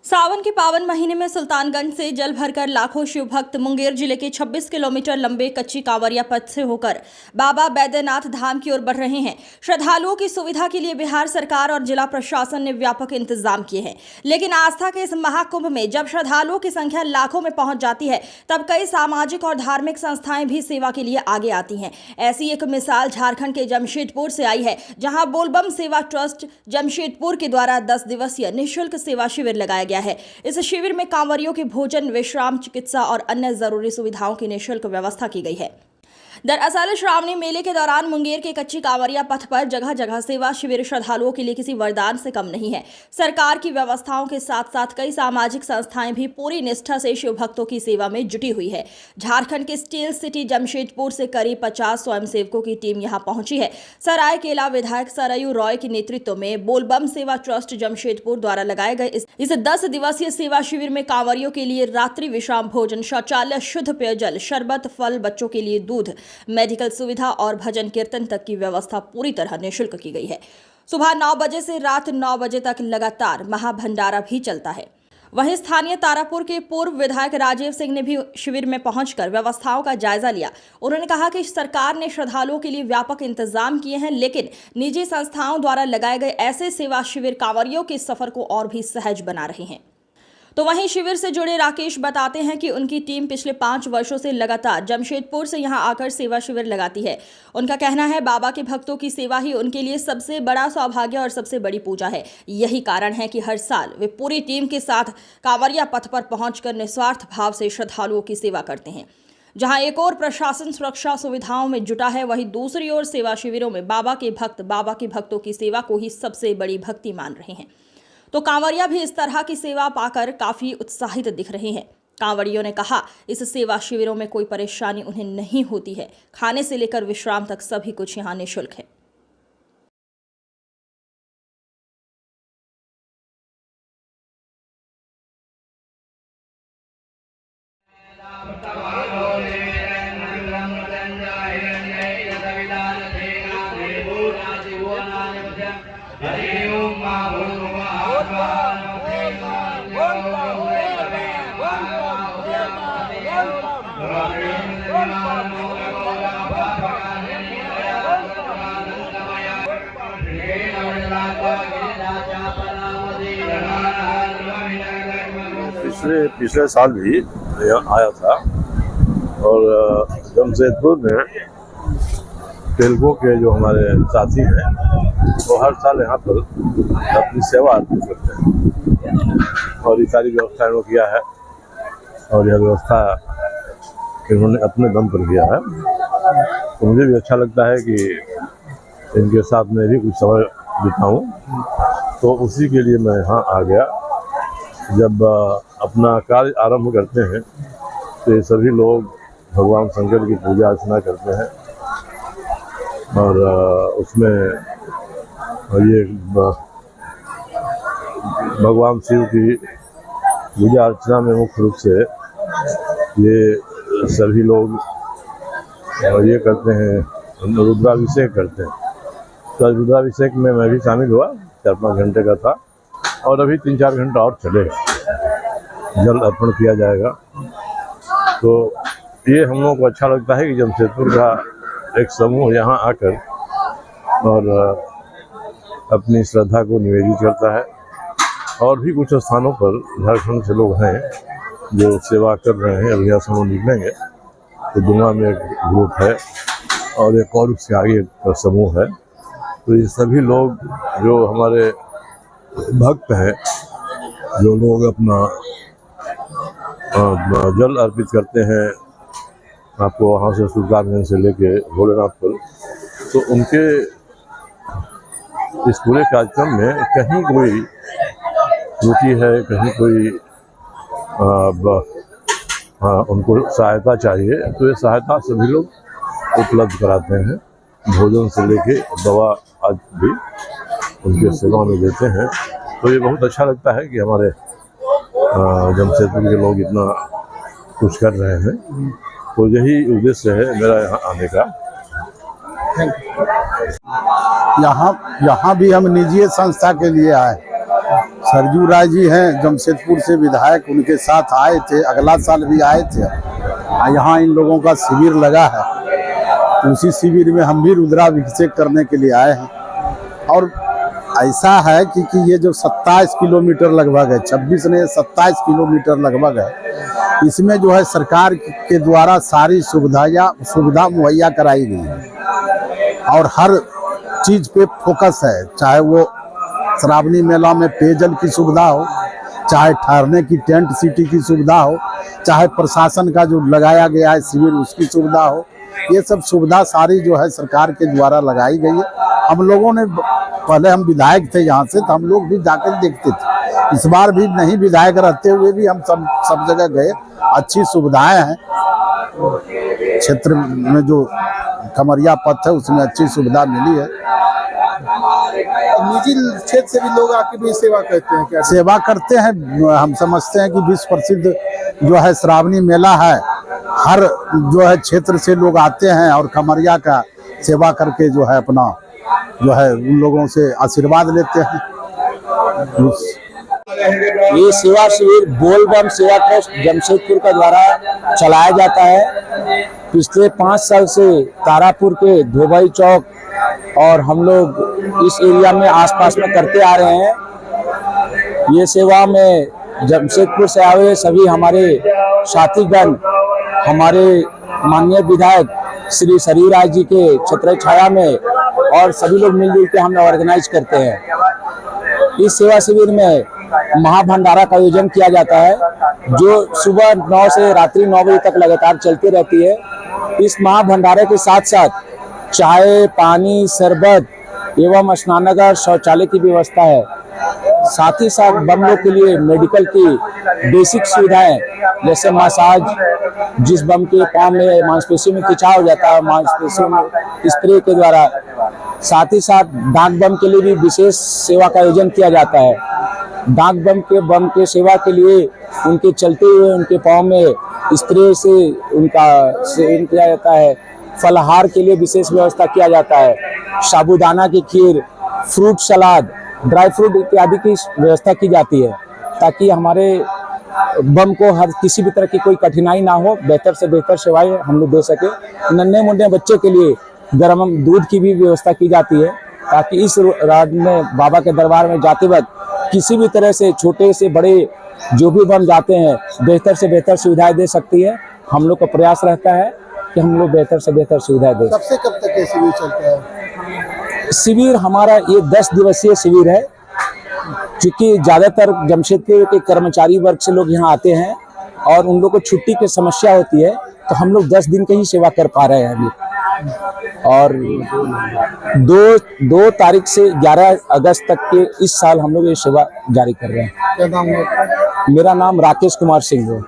सावन के पावन महीने में सुल्तानगंज से जल भरकर लाखों शिव भक्त मुंगेर जिले के 26 किलोमीटर लंबे कच्ची कांवरिया पथ से होकर बाबा बैद्यनाथ धाम की ओर बढ़ रहे हैं। श्रद्धालुओं की सुविधा के लिए बिहार सरकार और जिला प्रशासन ने व्यापक इंतजाम किए हैं। लेकिन आस्था के इस महाकुंभ में जब श्रद्धालुओं की संख्या लाखों में पहुंच जाती है, तब कई सामाजिक और धार्मिक संस्थाएं भी सेवा के लिए आगे आती हैं। ऐसी एक मिसाल झारखंड के जमशेदपुर से आई है, जहां बोलबम सेवा ट्रस्ट जमशेदपुर के द्वारा 10 दिवसीय निःशुल्क सेवा शिविर लगाया गया है। इस शिविर में कांवरियों के भोजन, विश्राम, चिकित्सा और अन्य जरूरी सुविधाओं की निःशुल्क व्यवस्था की गई है। दरअसल श्रावणी मेले के दौरान मुंगेर के कच्ची कांवरिया पथ पर जगह जगह सेवा शिविर श्रद्धालुओं के लिए किसी वरदान से कम नहीं है। सरकार की व्यवस्थाओं के साथ साथ कई सामाजिक संस्थाएं भी पूरी निष्ठा से शिव भक्तों की सेवा में जुटी हुई है। झारखंड के स्टील सिटी जमशेदपुर से करीब 50 स्वयंसेवकों की टीम यहां पहुंची है। सरायकेला विधायक सरयू रॉय के नेतृत्व में बोलबम सेवा ट्रस्ट जमशेदपुर द्वारा लगाए गए इस 10 दिवसीय सेवा शिविर में कांवरियों के लिए रात्रि विश्राम, भोजन, शौचालय, शुद्ध पेयजल, शरबत, फल, बच्चों के लिए दूध, मेडिकल सुविधा और भजन कीर्तन तक की व्यवस्था पूरी तरह निःशुल्क की गई है। सुबह 9 बजे से रात 9 बजे तक लगातार महाभंडारा भी चलता है। वहीं स्थानीय तारापुर के पूर्व विधायक राजीव सिंह ने भी शिविर में पहुंचकर व्यवस्थाओं का जायजा लिया। उन्होंने कहा कि सरकार ने श्रद्धालुओं के लिए व्यापक इंतजाम किए हैं, लेकिन निजी संस्थाओं द्वारा लगाए गए ऐसे सेवा शिविर कांवरियों के सफर को और भी सहज बना रहे हैं। तो वहीं शिविर से जुड़े राकेश बताते हैं कि उनकी टीम पिछले 5 वर्षों से लगातार जमशेदपुर से यहां आकर सेवा शिविर लगाती है। उनका कहना है, बाबा के भक्तों की सेवा ही उनके लिए सबसे बड़ा सौभाग्य और सबसे बड़ी पूजा है। यही कारण है कि हर साल वे पूरी टीम के साथ कांवरिया पथ पर पहुंचकर निस्वार्थ भाव से श्रद्धालुओं की सेवा करते हैं। जहां एक ओर प्रशासन सुरक्षा सुविधाओं में जुटा है, वहीं दूसरी ओर सेवा शिविरों में बाबा के भक्त बाबा के भक्तों की सेवा को ही सबसे बड़ी भक्ति मान रहे हैं। तो कांवरिया भी इस तरह की सेवा पाकर काफी उत्साहित दिख रहे हैं। कांवरियों ने कहा, इस सेवा शिविरों में कोई परेशानी उन्हें नहीं होती है। खाने से लेकर विश्राम तक सभी कुछ यहाँ निःशुल्क है। पिछले साल भी यहाँ आया था और जमशेदपुर में तेलुगु के जो हमारे साथी हैं वो हर साल यहाँ पर अपनी सेवा अर्पित करते हैं और ये सारी व्यवस्था इन्होंने किया है और यह व्यवस्था इन्होंने अपने दम पर किया है। तो मुझे भी अच्छा लगता है कि इनके साथ में भी कुछ समय बिताऊं, तो उसी के लिए मैं यहाँ आ गया। जब अपना कार्य आरंभ करते हैं तो ये सभी लोग भगवान शंकर की पूजा अर्चना करते हैं और उसमें ये भगवान शिव की पूजा अर्चना में मुख्य रूप से ये सभी लोग ये करते हैं, रुद्राभिषेक करते हैं। तो रुद्राभिषेक में मैं भी शामिल हुआ, 4-5 घंटे का था और अभी 3-4 घंटा और चलेगा, जल अर्पण किया जाएगा। तो ये हम लोगों को अच्छा लगता है कि जमशेदपुर का एक समूह यहाँ आकर और अपनी श्रद्धा को निवेदित करता है। और भी कुछ स्थानों पर झारखंड से लोग हैं जो सेवा कर रहे हैं। अभी यहाँ समूह निकलेंगे तो दुआ में एक ग्रुप है और एक और उसके आगे एक समूह है। तो ये सभी लोग जो हमारे भक्त हैं, जो लोग अपना जल अर्पित करते हैं आपको वहाँ से सुल्तानगंज से लेके भोलेनाथपुर, तो उनके इस पूरे कार्यक्रम में कहीं कोई त्रुटि है, कहीं कोई उनको सहायता चाहिए तो ये सहायता सभी लोग उपलब्ध कराते हैं। भोजन से लेके दवा आज भी उनके सेवा में देते हैं। तो ये बहुत अच्छा लगता है कि हमारे जमशेदपुर के लोग इतना कुछ कर रहे हैं। तो यही उद्देश्य है मेरा यहाँ आने का। यहाँ भी हम निजी संस्था के लिए आए। सरजू राय जी हैं जमशेदपुर से विधायक, उनके साथ आए थे, अगला साल भी आए थे। यहाँ इन लोगों का शिविर लगा है, तो उसी शिविर में हम भी रुद्राभिषेक करने के लिए आए हैं। और ऐसा है कि ये जो 27 किलोमीटर लगभग है, 26 नहीं 27 किलोमीटर लगभग है, इसमें जो है सरकार के द्वारा सारी सुविधा मुहैया कराई गई है और हर चीज़ पे फोकस है। चाहे वो श्रावणी मेला में पेयजल की सुविधा हो, चाहे ठहरने की टेंट सिटी की सुविधा हो, चाहे प्रशासन का जो लगाया गया है शिविर उसकी सुविधा हो, ये सब सुविधा सारी जो है सरकार के द्वारा लगाई गई है। हम लोगों ने पहले हम विधायक थे यहाँ से, तो हम लोग भी जाकर देखते थे। इस बार भी नहीं विधायक रहते हुए भी हम सब जगह गए। अच्छी सुविधाएं हैं क्षेत्र में, जो कमरिया पथ है उसमें अच्छी सुविधा मिली है। निजी क्षेत्र से भी लोग आके भी सेवा करते हैं क्या? सेवा करते हैं। हम समझते हैं कि विश्व प्रसिद्ध जो है श्रावणी मेला है, हर जो है क्षेत्र से लोग आते हैं और कमरिया का सेवा करके जो है अपना जो है उन लोगों से आशीर्वाद लेते हैं। ये सेवा शिविर बोलबम सेवा ट्रस्ट जमशेदपुर का द्वारा चलाया जाता है। पिछले 5 साल से तारापुर के धोबाई चौक और हम लोग इस एरिया में आसपास में करते आ रहे हैं। ये सेवा में जमशेदपुर से आए हुए सभी हमारे साथीगण, हमारे माननीय विधायक श्री शरीर राय जी के छत्र छाया में और सभी लोग मिलजुल के हम ऑर्गेनाइज करते हैं। इस सेवा शिविर में महाभंडारा का आयोजन किया जाता है, जो सुबह 9 से रात्रि 9 बजे तक लगातार चलती रहती है। इस महाभंडारे के साथ साथ चाय, पानी, शरबत एवं स्नानागार, शौचालय की व्यवस्था है। साथ ही साथ बम लोग के लिए मेडिकल की बेसिक सुविधाएं, जैसे मसाज, जिस बम के पाँव में मांसपेशी में खिंचाव हो जाता है मांसपेशियों में स्प्रे के द्वारा। साथ ही साथ डाक बम के लिए भी विशेष सेवा का आयोजन किया जाता है। डाक बम के सेवा के लिए उनके चलते हुए उनके पाँव में स्प्रे से उनका सेवन किया जाता है। फलाहार के लिए विशेष व्यवस्था किया जाता है। साबूदाना की खीर, फ्रूट सलाद, ड्राई फ्रूट इत्यादि की व्यवस्था की जाती है, ताकि हमारे बम को हर किसी भी तरह की कोई कठिनाई ना हो, बेहतर से बेहतर सेवाएं हम लोग दे सके। नन्हे मुंडे बच्चे के लिए गर्म दूध की भी व्यवस्था की जाती है, ताकि इस रात में बाबा के दरबार में जाते वक्त किसी भी तरह से छोटे से बड़े जो भी बम जाते हैं बेहतर से बेहतर सुविधाएं दे सकती है। हम लोग का प्रयास रहता है कि हम लोग बेहतर से बेहतर सुविधाएं दें। कब से कब तक ये शिविर चलता है? शिविर हमारा ये 10 दिवसीय शिविर है, क्योंकि ज़्यादातर जमशेदपुर के कर्मचारी वर्ग से लोग यहाँ आते हैं और उन लोग को छुट्टी की समस्या होती है, तो हम लोग 10 दिन की ही सेवा कर पा रहे हैं अभी। और 2 तारीख से 11 अगस्त तक के इस साल हम लोग ये सेवा जारी कर रहे हैं। क्या नाम है आपका? मेरा नाम राकेश कुमार सिंह है।